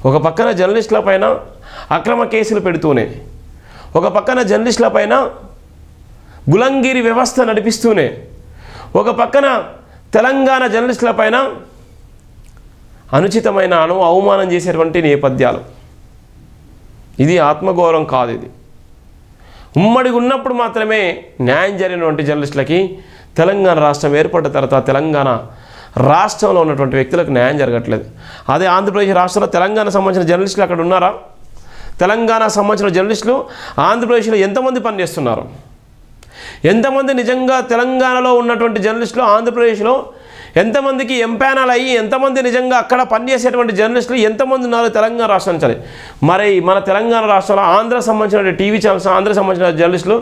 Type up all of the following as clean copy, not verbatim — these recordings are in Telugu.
ఒక పక్కన జర్నలిస్టుల పైన అక్రమ కేసులు పెడుతూనే, ఒక పక్కన జర్నలిస్టుల పైన గులంగిరి వ్యవస్థ నడిపిస్తూనే, ఒక పక్కన తెలంగాణ జర్నలిస్టుల పైన అనుచితమైన అవమానం చేసేటువంటి నేపథ్యాలు. ఇది ఆత్మగౌరవం కాదు. ఇది ఉమ్మడిగా ఉన్నప్పుడు మాత్రమే న్యాయం జరిగినటువంటి జర్నలిస్టులకి తెలంగాణ రాష్ట్రం ఏర్పడిన తర్వాత తెలంగాణ రాష్ట్రంలో ఉన్నటువంటి వ్యక్తులకు న్యాయం జరగట్లేదు. అదే ఆంధ్రప్రదేశ్ రాష్ట్రంలో తెలంగాణ సంబంధించిన జర్నలిస్టులు అక్కడ ఉన్నారా? తెలంగాణ సంబంధించిన జర్నలిస్టులు ఆంధ్రప్రదేశ్లో ఎంతమంది పనిచేస్తున్నారు? ఎంతమంది నిజంగా తెలంగాణలో ఉన్నటువంటి జర్నలిస్టులు ఆంధ్రప్రదేశ్లో ఎంతమందికి ఎంపానల్ అయ్యి ఎంతమంది నిజంగా అక్కడ పనిచేసేటువంటి జర్నలిస్టులు ఎంతమంది ఉన్నారు తెలంగాణ రాష్ట్రం నుంచి? మరి మన తెలంగాణ రాష్ట్రంలో ఆంధ్ర సంబంధించిన టీవీ ఛానల్స్, ఆంధ్ర సంబంధించిన జర్నలిస్టులు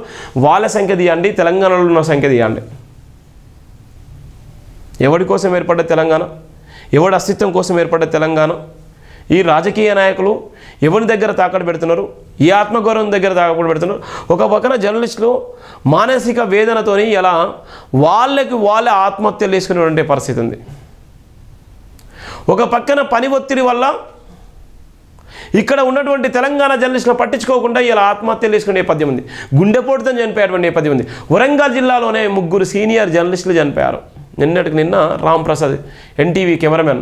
వాళ్ళ సంఖ్య తీయండి, తెలంగాణలో ఉన్న సంఖ్య తీయండి. ఎవడి కోసం ఏర్పడ్డ తెలంగాణ? ఎవడి అస్తిత్వం కోసం ఏర్పడ్డ తెలంగాణ? ఈ రాజకీయ నాయకులు ఎవరి దగ్గర తాకట్టు పెడుతున్నారు? ఈ ఆత్మగౌరవం దగ్గర తాకట్టు పెడుతున్నారు. ఒక పక్కన జర్నలిస్టులు మానసిక వేదనతోని ఎలా వాళ్ళే ఆత్మహత్యలు చేసుకునేటువంటి పరిస్థితి ఉంది. ఒక పక్కన పని ఒత్తిడి వల్ల ఇక్కడ ఉన్నటువంటి తెలంగాణ జర్నలిస్టులు పట్టించుకోకుండా ఇలా ఆత్మహత్యలు చేసుకునే నేపథ్యం ఉంది. గుండెపోటుతో చనిపోయేటువంటి నేపథ్యం ఉంది. వరంగల్ జిల్లాలోనే 3 సీనియర్ జర్నలిస్టులు చనిపోయారు. నిన్నటికి నిన్న రామ్ ప్రసాద్ ఎన్టీవీ కెమెరామెన్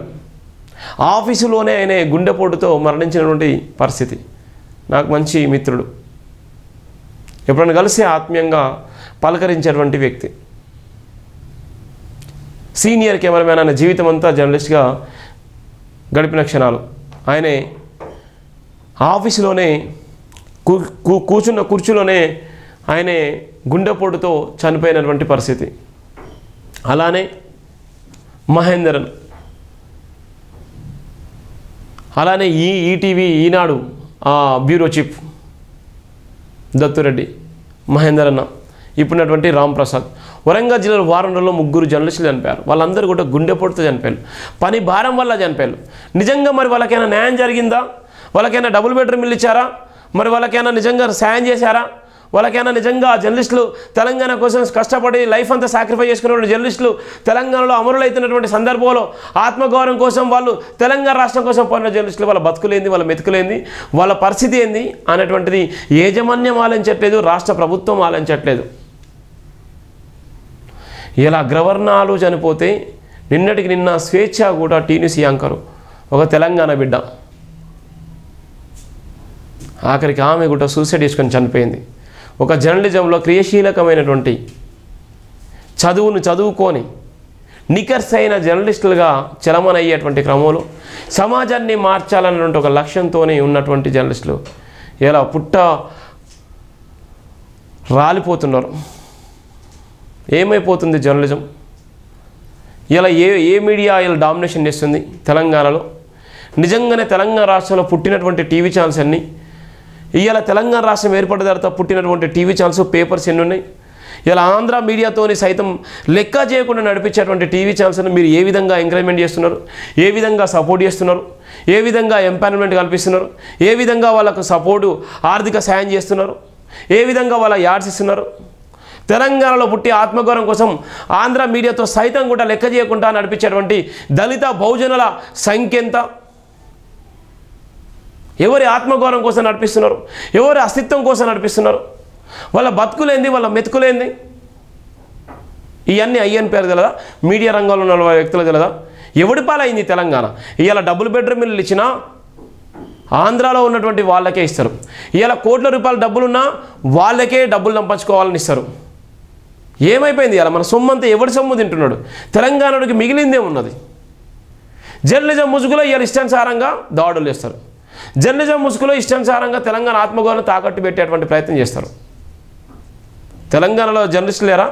ఆఫీసులోనే ఆయన గుండెపోటుతో మరణించినటువంటి పరిస్థితి. నాకు మంచి మిత్రుడు, ఎప్పుడైనా కలిసి ఆత్మీయంగా పలకరించేటువంటి వ్యక్తి, సీనియర్ కెమెరామెన్. ఆయన జీవితం అంతా జర్నలిస్ట్గా గడిపిన క్షణాలు. ఆయనే ఆఫీసులోనే కూర్చున్న కుర్చీలోనే ఆయనే గుండెపోటుతో చనిపోయినటువంటి పరిస్థితి. అలానే మహేందరన్, అలానే ఈటీవీ ఈనాడు బ్యూరో చీఫ్ దత్తురెడ్డి, మహేందరన్న, ఇప్పుడున్నటువంటి రామ్ ప్రసాద్. వరంగల్ జిల్లాలో వారం రోజుల్లో 3 జర్నలిస్టులు చనిపోయారు. వాళ్ళందరూ కూడా గుండెపోటుతో చనిపోయారు, పని భారం వల్ల చనిపోయారు. నిజంగా మరి వాళ్ళకైనా న్యాయం జరిగిందా? వాళ్ళకైనా డబుల్ బెడ్రూమ్ ఇల్లు ఇచ్చారా? మరి వాళ్ళకైనా నిజంగా సాయం చేశారా? వాళ్ళకైనా నిజంగా జర్నలిస్టులు తెలంగాణ కోసం కష్టపడి లైఫ్ అంతా సాక్రిఫై చేసుకున్నటువంటి జర్నలిస్టులు తెలంగాణలో అమరులైతున్నటువంటి సందర్భంలో ఆత్మగౌరవం కోసం వాళ్ళు తెలంగాణ రాష్ట్రం కోసం పోయిన జర్నలిస్టులు వాళ్ళ బతుకులేంది, వాళ్ళ మెతుకులేంది, వాళ్ళ పరిస్థితి ఏంది అనేటువంటిది యాజమాన్యం ఆలోచించట్లేదు, రాష్ట్ర ప్రభుత్వం ఆలోచించట్లేదు. ఇలా అగ్రవర్ణాలు చనిపోతే నిన్నటికి నిన్న స్వేచ్ఛ కూడా టీనీసీ యాంకరు ఒక తెలంగాణ బిడ్డ, ఆఖరికి ఆమె కూడా సూసైడ్ చేసుకొని చనిపోయింది. ఒక జర్నలిజంలో క్రియాశీలకమైనటువంటి చదువుకొని నికర్స్ అయిన జర్నలిస్టులుగా చలమనయ్యేటువంటి క్రమంలో సమాజాన్ని మార్చాలన్నటువంటి ఒక లక్ష్యంతోనే ఉన్నటువంటి జర్నలిస్టులు ఇలా రాలిపోతున్నారు. ఏమైపోతుంది జర్నలిజం? ఇలా ఏ మీడియా ఇలా డామినేషన్ చేస్తుంది తెలంగాణలో? నిజంగానే తెలంగాణ రాష్ట్రంలో పుట్టినటువంటి టీవీ ఛానల్స్ అన్నీ, ఇవాళ తెలంగాణ రాష్ట్రం ఏర్పడిన తర్వాత పుట్టినటువంటి టీవీ ఛానల్స్, పేపర్స్ ఎన్ని ఉన్నాయి? ఇలా ఆంధ్ర మీడియాతోని సైతం లెక్క చేయకుండా నడిపించేటువంటి టీవీ ఛానల్స్ని మీరు ఏ విధంగా ఎంకరేజ్మెంట్ చేస్తున్నారు? ఏ విధంగా సపోర్ట్ చేస్తున్నారు? ఏ విధంగా ఎంపవర్మెంట్ కల్పిస్తున్నారు? ఏ విధంగా వాళ్ళకు సపోర్టు ఆర్థిక సాయం చేస్తున్నారు? ఏ విధంగా వాళ్ళ యాడ్స్ ఇస్తున్నారు? తెలంగాణలో పుట్టి ఆత్మగౌరవం కోసం ఆంధ్ర మీడియాతో సైతం కూడా లెక్క చేయకుండా నడిపించేటువంటి దళిత బహుజనుల సంఖ్య ఎంత? ఎవరి ఆత్మగౌరవం కోసం నడిపిస్తున్నారు? ఎవరి అస్తిత్వం కోసం నడిపిస్తున్నారు? వాళ్ళ బతుకులేంది, వాళ్ళ మెతుకులేంది? ఇవన్నీ అయ్యని పేరు తెలదా? మీడియా రంగంలో ఉన్న వ్యక్తులు తెలదా? ఎవడి పాలైంది తెలంగాణ? ఇవాళ డబుల్ బెడ్రూమ్ ఇల్లు ఇచ్చినా ఆంధ్రాలో ఉన్నటువంటి వాళ్ళకే ఇస్తారు. ఇవాళ కోట్ల రూపాయల డబ్బులున్నా వాళ్ళకే డబ్బులు సంపాదించుకోవాలని ఇస్తారు. ఏమైపోయింది? ఇలా మన సొమ్మంతా ఎవడి సొమ్ము తింటున్నాడు? తెలంగాణకి మిగిలిందే ఉన్నది. జర్నలిజం ముసుగులో ఇవాళ ఇష్టానుసారంగా దాడులు చేస్తారు. జర్నలిజం ముసుగులో ఇష్టానుసారంగా తెలంగాణ ఆత్మగౌరవం తాకట్టు పెట్టేటువంటి ప్రయత్నం చేస్తారు. తెలంగాణలో జర్నలిస్టులు లేరా?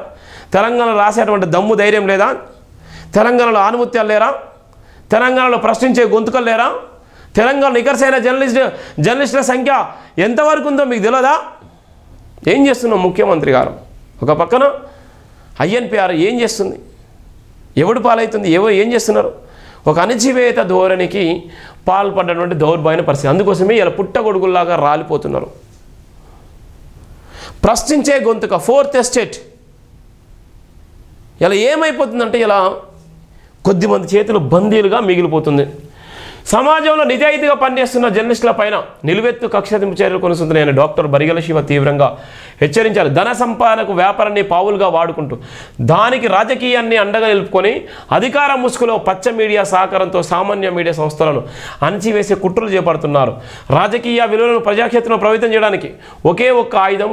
తెలంగాణలో రాసేటువంటి దమ్ము ధైర్యం లేదా? తెలంగాణలో ఆనుమత్యాలు లేరా? తెలంగాణలో ప్రశ్నించే గొంతుకలు లేరా? తెలంగాణ నికర్సైన జర్నలిస్టుల సంఖ్య ఎంతవరకు ఉందో మీకు తెలియదా? ఏం చేస్తున్నాం ముఖ్యమంత్రి గారు? ఒక పక్కన ఐఎన్పిఆర్ ఏం చేస్తుంది? ఎవడు పాలవుతుంది? ఏం చేస్తున్నారు? ఒక అణచివేత ధోరణికి పాల్పడ్డటువంటి దౌర్భాగ్య పరిస్థితి. అందుకోసమే ఇలా పుట్టగొడుగుల్లాగా రాలిపోతున్నారు. ప్రశ్నించే గొంతుక, ఫోర్త్ ఎస్టేట్ ఇలా ఏమైపోతుందంటే ఇలా కొద్దిమంది చేతులు బందీలుగా మిగిలిపోతుంది. సమాజంలో నిజాయితీగా పనిచేస్తున్న జర్నలిస్టుల పైన నిలువెత్తు కక్షాదింపు చర్యలు కొనసాగుతున్నాయని డాక్టర్ బరిగెల శివ తీవ్రంగా హెచ్చరించారు. ధన సంపాదనకు వ్యాపారాన్ని పావులుగా వాడుకుంటూ దానికి రాజకీయాన్ని అండగా నిలుపుకొని అధికార ముసుగులో పచ్చ మీడియా సహకారంతో సామాన్య మీడియా సంస్థలను అణచివేసే కుట్రలు చేపడుతున్నారు. రాజకీయ విలువలను ప్రజాక్షేత్రంలో ప్రభావితం చేయడానికి ఒకే ఒక్క ఆయుధం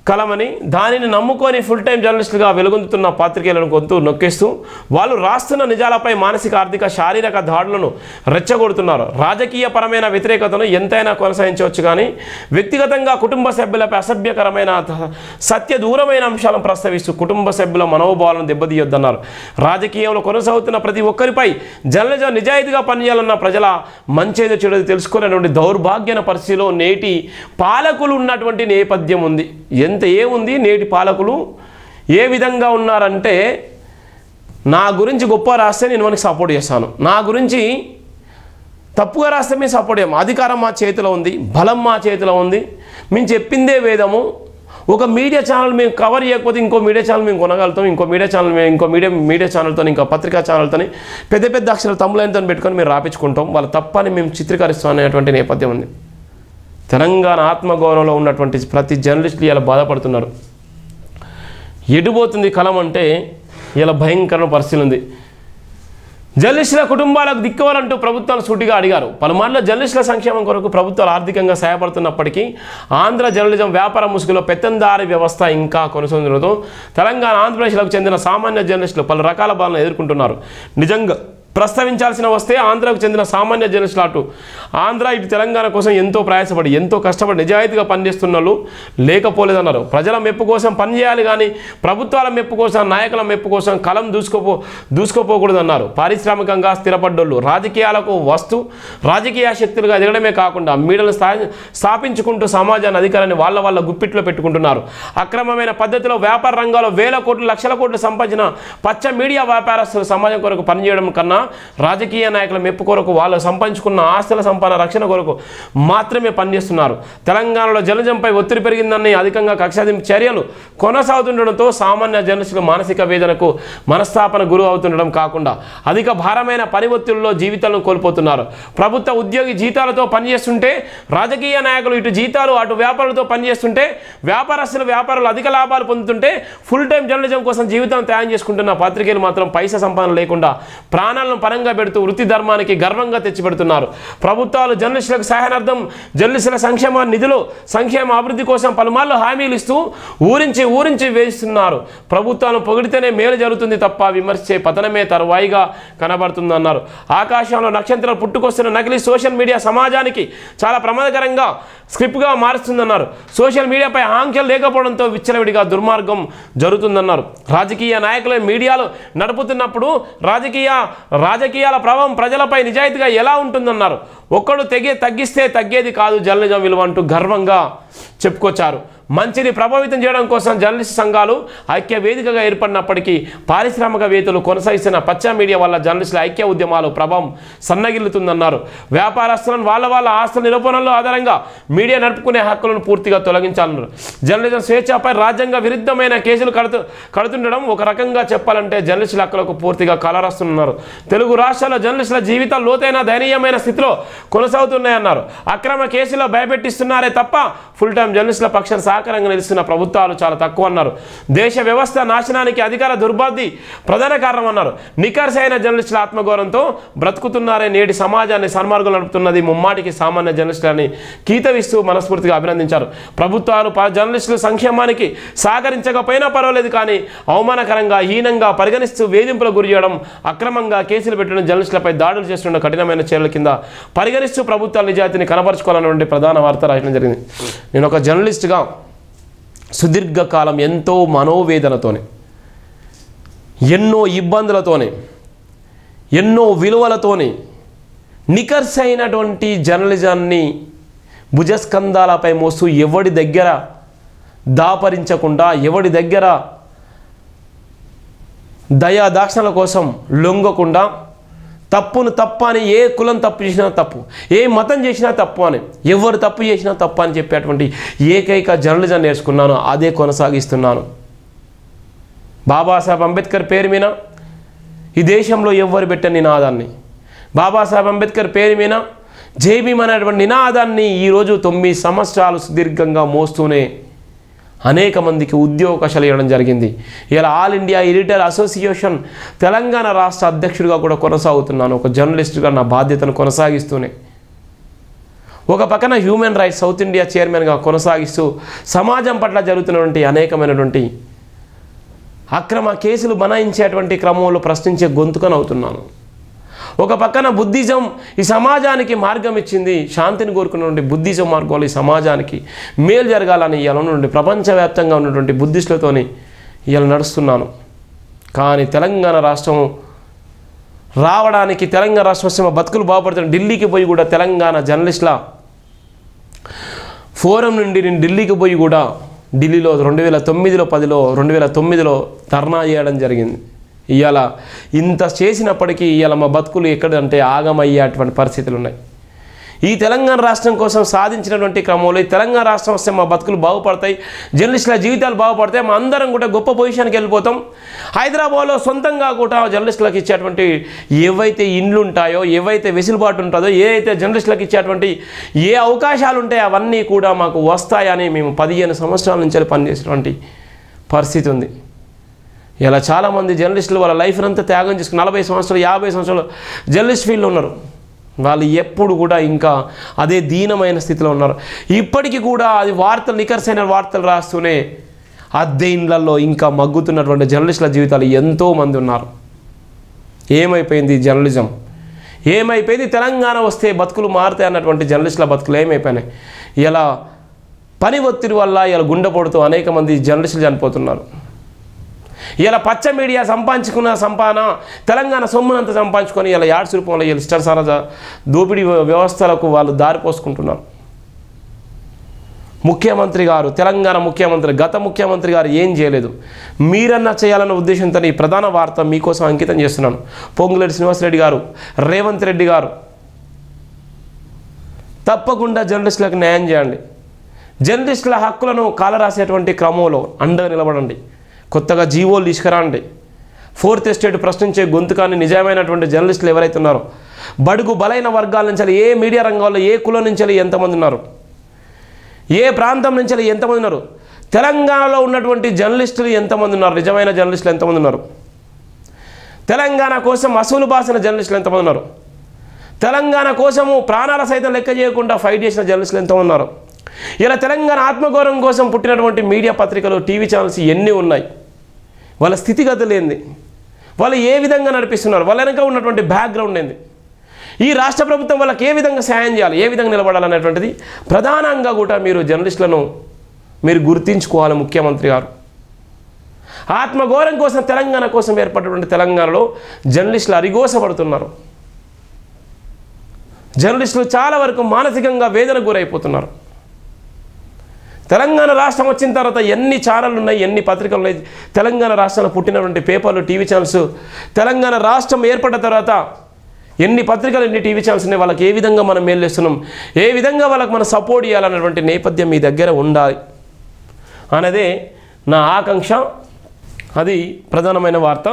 కలమని దానిని నమ్ముకొని ఫుల్ టైం జర్నలిస్టులుగా వెలుగొందుతున్న పాత్రికేయులను గొంతు నొక్కేస్తూ వాళ్ళు రాస్తున్న నిజాలపై మానసిక, ఆర్థిక, శారీరక దాడులను రెచ్చగొడుతున్నారు. రాజకీయపరమైన వ్యతిరేకతను ఎంతైనా కొనసాగించవచ్చు, కానీ వ్యక్తిగతంగా కుటుంబ సభ్యులపై అసభ్యకరమైన, సత్య దూరమైన అంశాలను ప్రస్తావిస్తూ కుటుంబ సభ్యుల మనోభావాలను దెబ్బతీయొద్దన్నారు. రాజకీయంలో కొనసాగుతున్న ప్రతి ఒక్కరిపై జర్నలిజం నిజాయితీగా పనిచేయాలన్న ప్రజల మంచేదో చెడు తెలుసుకునేటువంటి దౌర్భాగ్యన పరిస్థితిలో నేటి పాలకులు ఉన్నటువంటి నేపథ్యం ఉంది. ఏముంది, నేటి పాలకులు ఏ విధంగా ఉన్నారంటే, నా గురించి గొప్ప రాస్తే నేను మనకి సపోర్ట్ చేస్తాను, నా గురించి తప్పుగా రాస్తే మేము సపోర్ట్ చేయము, అధికారం మా చేతిలో ఉంది, బలం మా చేతిలో ఉంది, మేము చెప్పిందే వేదము, ఒక మీడియా ఛానల్ మేము కవర్ చేయకపోతే ఇంకో మీడియా ఛానల్ మేము కొనగలుగుతాం, ఇంకో మీడియా ఛానల్ మేము ఇంకో మీడియా ఛానల్తో, ఇంకా పత్రికా ఛానల్తో పెద్ద పెద్ద అక్షరాలు తమ్ములైనతో పెట్టుకొని మేము రాపించుకుంటాం, వాళ్ళ తప్పని మేము చిత్రీకరిస్తాం అనేటువంటి నేపథ్యం ఉంది. తెలంగాణ ఆత్మగౌరవంలో ఉన్నటువంటి ప్రతి జర్నలిస్టులు ఇలా బాధపడుతున్నారు. ఎటుపోతుంది కలం అంటే ఇలా భయంకరమైన పరిస్థితి ఉంది. జర్నలిస్టుల కుటుంబాలకు దిక్కువాలంటూ ప్రభుత్వాలు సూటిగా అడిగారు. పలుమార్లు జర్నలిస్టుల సంక్షేమం కొరకు ప్రభుత్వాలు ఆర్థికంగా సహాయపడుతున్నప్పటికీ ఆంధ్ర జర్నలిజం వ్యాపార ముసుగులో పెత్తందారీ వ్యవస్థ ఇంకా కొనసాగుతుండటంతో తెలంగాణ, ఆంధ్రప్రదేశ్లకు చెందిన సామాన్య జర్నలిస్టులు పలు రకాల బాధలను ఎదుర్కొంటున్నారు. నిజంగా ప్రస్తావించాల్సిన వస్తే ఆంధ్రాకు చెందిన సామాన్య జర్నలిస్టులు అటు ఆంధ్ర ఇటు తెలంగాణ కోసం ఎంతో ప్రయాసపడి ఎంతో కష్టపడి నిజాయితీగా పనిచేస్తున్న వాళ్ళు లేకపోలేదన్నారు. ప్రజల మెప్పు కోసం పనిచేయాలి, కానీ ప్రభుత్వాల మెప్పు కోసం, నాయకుల మెప్పు కోసం కలం దూసుకోపోకూడదన్నారు. పారిశ్రామికంగా స్థిరపడ్డోళ్ళు రాజకీయాలకు వస్తూ రాజకీయ శక్తులుగా ఎదగడమే కాకుండా మీడియాను స్థాపించుకుంటూ సమాజాన్ని, అధికారాన్ని వాళ్ళ గుప్పిట్లో పెట్టుకుంటున్నారు. అక్రమమైన పద్ధతిలో వ్యాపార రంగాల్లో వేల కోట్లు, లక్షల కోట్లు సంపాదించిన పచ్చ మీడియా వ్యాపారస్తులు సమాజం కొరకు పనిచేయడం కన్నా రాజకీయ నాయకుల మెప్పు కొరకు, వాళ్ళు సంపాదించుకున్న ఆస్తుల సంపాదన రక్షణ కొరకు మాత్రమే పనిచేస్తున్నారు. తెలంగాణలో జర్నలిజంపై ఒత్తిడి పెరిగిందని అధికంగా కక్షాదింపు చర్యలు కొనసాగుతుండడంతో సామాన్య జర్నలిస్టులు మానసిక వేదనకు, మనస్తాపన గురి అవుతుండడం కాకుండా అధిక భారమైన పని ఒత్తిడిలో జీవితాలను కోల్పోతున్నారు. ప్రభుత్వ ఉద్యోగి జీతాలతో పనిచేస్తుంటే, రాజకీయ నాయకులు ఇటు జీతాలు అటు వ్యాపారులతో పనిచేస్తుంటే, వ్యాపారులు అధిక లాభాలు పొందుతుంటే, ఫుల్ టైం జర్నలిజం కోసం జీవితం త్యాగం చేసుకుంటున్న పత్రికలు మాత్రం పైసా సంపాదన లేకుండా ప్రాణాలను పరంగా పెడుతూ వృత్తి ధర్మానికి గర్వంగా తెచ్చిపెడుతున్నారు. ప్రభుత్వాలు జర్నలిస్టులకు సహాయార్థం జర్నలిస్టుల సంక్షేమ నిధులు, సంక్షేమ అభివృద్ధి కోసం పలుమార్లు హామీలు ఇస్తూ ఊరించి వేస్తున్నారు. ప్రభుత్వాలను పొగిడితేనే మేలు జరుగుతుంది తప్ప విమర్శించే పతనమే తరువాయిగా కనబడుతుందన్నారు. ఆకాశంలో నక్షత్రాలు పుట్టుకొస్తున్న నకిలీ సోషల్ మీడియా సమాజానికి చాలా ప్రమాదకరంగా స్క్రిప్ట్గా మారుస్తుందన్నారు. సోషల్ మీడియాపై ఆంక్షలు లేకపోవడంతో విచ్చలవిడిగా దుర్మార్గం జరుగుతుందన్నారు. రాజకీయ నాయకులు మీడియాలు నడుపుతున్నప్పుడు రాజకీయాల ప్రభావం ప్రజలపై నిజాయితీగా ఎలా ఉంటుందన్నారు. ఒక్కడు తగ్గిస్తే తగ్గేది కాదు జర్నలిజం విలువ అంటూ గర్వంగా చెప్పుకొచ్చారు. మంచిని ప్రభావితం చేయడం కోసం జర్నలిస్ట్ సంఘాలు ఐక్య వేదికగా ఏర్పడినప్పటికీ పారిశ్రామికవేత్తలు కొనసాగిస్తున్న పచ్చ మీడియా వల్ల జర్నలిస్టుల ఐక్య ఉద్యమాలు ప్రభావం సన్నగిల్లుతుందన్నారు. వ్యాపారస్తులను వాళ్ళ ఆస్తుల నిరూపణలో ఆధారంగా మీడియా నడుపుకునే హక్కులను పూర్తిగా తొలగించాలన్నారు. జర్నలిజం స్వేచ్ఛపై రాజ్యాంగ విరుద్ధమైన కేసులు కడుతుండడం ఒక రకంగా చెప్పాలంటే జర్నలిస్టుల హక్కులకు పూర్తిగా కలరాస్తున్నారు. తెలుగు రాష్ట్రాల్లో జర్నలిస్టుల జీవితాలు లోతైన దయనీయమైన స్థితిలో కొనసాగుతున్నాయన్నారు. అక్రమ కేసులో భయపెట్టిస్తున్నారే తప్ప ఫుల్ టైం జర్నలిస్టుల పక్షాన్ని సహకారంగా నిలుస్తున్న ప్రభుత్వాలు చాలా తక్కువ అన్నారు. దేశ వ్యవస్థ నాశనానికి అధికార దుర్బుద్ధి ప్రధాన కారణం అన్నారు. నిఖర్సైన జర్నలిస్టుల ఆత్మగౌరవంతో బ్రతుకుతున్నారే నేటి సమాజాన్ని సన్మార్గం నడుపుతున్నది ముమ్మాటికి సామాన్య జర్నలిస్టులని కీతవిస్తూ మనస్ఫూర్తిగా అభినందించారు. ప్రభుత్వాలు జర్నలిస్టుల సంక్షేమానికి సహకరించకపోయినా పర్వాలేదు, కానీ అవమానకరంగా, హీనంగా పరిగణిస్తూ వేధింపులకు గురి చేయడం, అక్రమంగా కేసులు పెట్టడం, జర్నలిస్టులపై దాడులు చేస్తున్న కఠినమైన చర్యల కింద పరిగణిస్తూ ప్రభుత్వాల నిజాయితీని కనబరుచుకోవాలన్నటువంటి ప్రధాన వార్త రాయడం జరిగింది. నేను ఒక జర్నలిస్ట్గా సుదీర్ఘకాలం ఎంతో మనోవేదనతోనే, ఎన్నో ఇబ్బందులతోనే, ఎన్నో విలువలతోనే నిఖర్సైనటువంటి జర్నలిజాన్ని భుజస్కంధాలపై మోస్తూ ఎవడి దగ్గర దాపరించకుండా, ఎవడి దగ్గర దయా దాక్షణల కోసం లొంగకుండా, తప్పును తప్పు అని, ఏ కులం తప్పు చేసినా తప్పు, ఏ మతం చేసినా తప్పు అని, ఎవరు తప్పు చేసినా తప్పు అని చెప్పేటువంటి ఏకైక జర్నలిజం నేర్చుకున్నాను, అదే కొనసాగిస్తున్నాను. బాబాసాహెబ్ అంబేద్కర్ పేరు మీద ఈ దేశంలో ఎవ్వరు పెట్టని నినాదాన్ని, బాబాసాహెబ్ అంబేద్కర్ పేరు మీద జై భీమ్ అనేటువంటి నినాదాన్ని ఈరోజు 9 సంవత్సరాలు సుదీర్ఘంగా మోస్తూనే అనేక మందికి ఉద్యోగాలు ఇవ్వడం జరిగింది. ఇలా all India editor association Telangana రాష్ట్ర అధ్యక్షుడిగా కూడా కొనసాగుతున్నాను. ఒక జర్నలిస్టుగా నా బాధ్యతను కొనసాగిస్తూనే ఒక పక్కన హ్యూమన్ రైట్స్ సౌత్ ఇండియా చైర్మన్గా కొనసాగిస్తూ సమాజం పట్ల జరుగుతున్నటువంటి అనేకమైనటువంటి అక్రమ కేసులు బనాయించేటువంటి క్రమంలో ప్రశ్నించే గొంతుకనవుతున్నాను. ఒక పక్కన బుద్ధిజం ఈ సమాజానికి మార్గం ఇచ్చింది. శాంతిని కోరుకున్నటువంటి బుద్ధిజం మార్గంలో ఈ సమాజానికి మేలు జరగాలని ఇవాళ ఉన్నటువంటి ప్రపంచవ్యాప్తంగా ఉన్నటువంటి బుద్ధిస్టులతోని ఇవాళ నడుస్తున్నాను. కానీ తెలంగాణ రాష్ట్రం రావడానికి, తెలంగాణ రాష్ట్రం వస్తే మా బతుకులు బాగుపడుతున్న ఢిల్లీకి పోయి కూడా తెలంగాణ జర్నలిస్టుల ఫోరం నుండి నేను ఢిల్లీకి పోయి కూడా ఢిల్లీలో 2009లో ధర్నా చేయడం జరిగింది. ఇవాళ ఇంత చేసినప్పటికీ ఇవాళ మా బతుకులు ఎక్కడంటే ఆగమయ్యేటువంటి పరిస్థితులు ఉన్నాయి. ఈ తెలంగాణ రాష్ట్రం కోసం సాధించినటువంటి క్రమంలో ఈ తెలంగాణ రాష్ట్రం వస్తే మా బతుకులు బాగుపడతాయి, జర్నలిస్టుల జీవితాలు బాగుపడతాయి, మా అందరం కూడా గొప్ప పొజిషన్కి వెళ్ళిపోతాం. హైదరాబాద్లో సొంతంగా కూడా జర్నలిస్టులకు ఇచ్చేటువంటి ఏవైతే ఇండ్లు ఉంటాయో, ఏవైతే వెసులుబాటు ఉంటుందో, ఏవైతే జర్నలిస్టులకు ఇచ్చేటువంటి ఏ అవకాశాలు ఉంటాయో అవన్నీ కూడా మాకు వస్తాయని మేము 15 సంవత్సరాల నుంచి పనిచేసేటువంటి పరిస్థితి ఉంది. ఇలా చాలామంది జర్నలిస్టులు వాళ్ళ లైఫ్ అంతా త్యాగం చేసుకుని 40 సంవత్సరాలు 50 సంవత్సరాలు జర్నలిస్ట్ ఫీల్డ్లో ఉన్నారు. వాళ్ళు ఎప్పుడు కూడా ఇంకా అదే దీనమైన స్థితిలో ఉన్నారు. ఇప్పటికీ కూడా అది వార్తలు నికర్సైన వార్తలు రాస్తూనే అద్దె ఇండ్లలో ఇంకా మగ్గుతున్నటువంటి జర్నలిస్టుల జీవితాలు ఎంతోమంది ఉన్నారు. ఏమైపోయింది జర్నలిజం? ఏమైపోయింది? తెలంగాణ వస్తే బతుకులు మారుతాయి అన్నటువంటి జర్నలిస్టుల బతుకులు ఏమైపోయినాయి? ఇలా పని ఒత్తిడి వల్ల ఇలా గుండెపోటుతో అనేక మంది జర్నలిస్టులు చనిపోతున్నారు. ఇలా పచ్చ మీడియా సంపాదించుకున్న సంపాదన తెలంగాణ సొమ్మునంతా సంపాదించుకొని ఇలా యాడ్స్ రూపంలో ఇలా ఇష్టానుసార దోపిడీ వ్యవస్థలకు వాళ్ళు దారిపోసుకుంటున్నారు. ముఖ్యమంత్రి గారు, తెలంగాణ ముఖ్యమంత్రి, గత ముఖ్యమంత్రి గారు ఏం చేయలేదు. మీరన్నా చేయాలన్న ఉద్దేశంతో ఈ ప్రధాన వార్త మీకోసం అంకితం చేస్తున్నాను. పొంగులేటి శ్రీనివాసరెడ్డి గారు, రేవంత్ రెడ్డి గారు తప్పకుండా జర్నలిస్టులకు న్యాయం చేయండి. జర్నలిస్టుల హక్కులను కాలరాసేటువంటి క్రమంలో అండగా నిలబడండి. కొత్తగా జీవోలు తీసుకురండి. 4th ఎస్టేట్ ప్రశ్నించే గొంతుకాన్ని నిజమైనటువంటి జర్నలిస్టులు ఎవరైతే ఉన్నారో, బడుగు బలైన వర్గాల నుంచి, ఏ మీడియా రంగంలో ఏ కులం నుంచి ఎంతమంది ఉన్నారు, ఏ ప్రాంతం నుంచి ఎంతమంది ఉన్నారు, తెలంగాణలో ఉన్నటువంటి జర్నలిస్టులు ఎంతమంది ఉన్నారు, నిజమైన జర్నలిస్టులు ఎంతమంది ఉన్నారు, తెలంగాణ కోసం అసూలు బాసిన జర్నలిస్టులు ఎంతమంది ఉన్నారు, తెలంగాణ కోసము ప్రాణాల సైతం లెక్క చేయకుండా ఫైట్ చేసిన జర్నలిస్టులు ఎంతమంది ఉన్నారు, ఇలా తెలంగాణ ఆత్మగౌరవం కోసం పుట్టినటువంటి మీడియా పత్రికలు, టీవీ ఛానల్స్ ఎన్ని ఉన్నాయి, వాళ్ళ స్థితిగతులు ఏంది, వాళ్ళు ఏ విధంగా నడిపిస్తున్నారు, వాళ్ళ వెనక ఉన్నటువంటి బ్యాక్గ్రౌండ్ ఏంది, ఈ రాష్ట్ర ప్రభుత్వం వాళ్ళకి ఏ విధంగా సాయం చేయాలి, ఏ విధంగా నిలబడాలనేటువంటిది ప్రధానంగా కూడా మీరు జర్నలిస్టులను మీరు గుర్తించుకోవాలి. ముఖ్యమంత్రి గారు ఆత్మగౌరవం కోసం, తెలంగాణ కోసం ఏర్పడినటువంటి తెలంగాణలో జర్నలిస్టులు అరిగోసపడుతున్నారు. జర్నలిస్టులు చాలా వరకు మానసికంగా వేదనకు గురైపోతున్నారు. తెలంగాణ రాష్ట్రం వచ్చిన తర్వాత ఎన్ని ఛానళ్ళు ఉన్నాయి, ఎన్ని పత్రికలు ఉన్నాయి, తెలంగాణ రాష్ట్రంలో పుట్టినటువంటి పేపర్లు, టీవీ ఛానల్స్, తెలంగాణ రాష్ట్రం ఏర్పడిన తర్వాత ఎన్ని పత్రికలు, ఎన్ని టీవీ ఛానల్స్ ఉన్నాయి, వాళ్ళకి ఏ విధంగా మనం మేలు చేస్తున్నాం, ఏ విధంగా వాళ్ళకి మనం సపోర్ట్ చేయాలన్నటువంటి నేపథ్యం మీ దగ్గర ఉండాలి అన్నదే నా ఆకాంక్ష. అది ప్రధానమైన వార్త.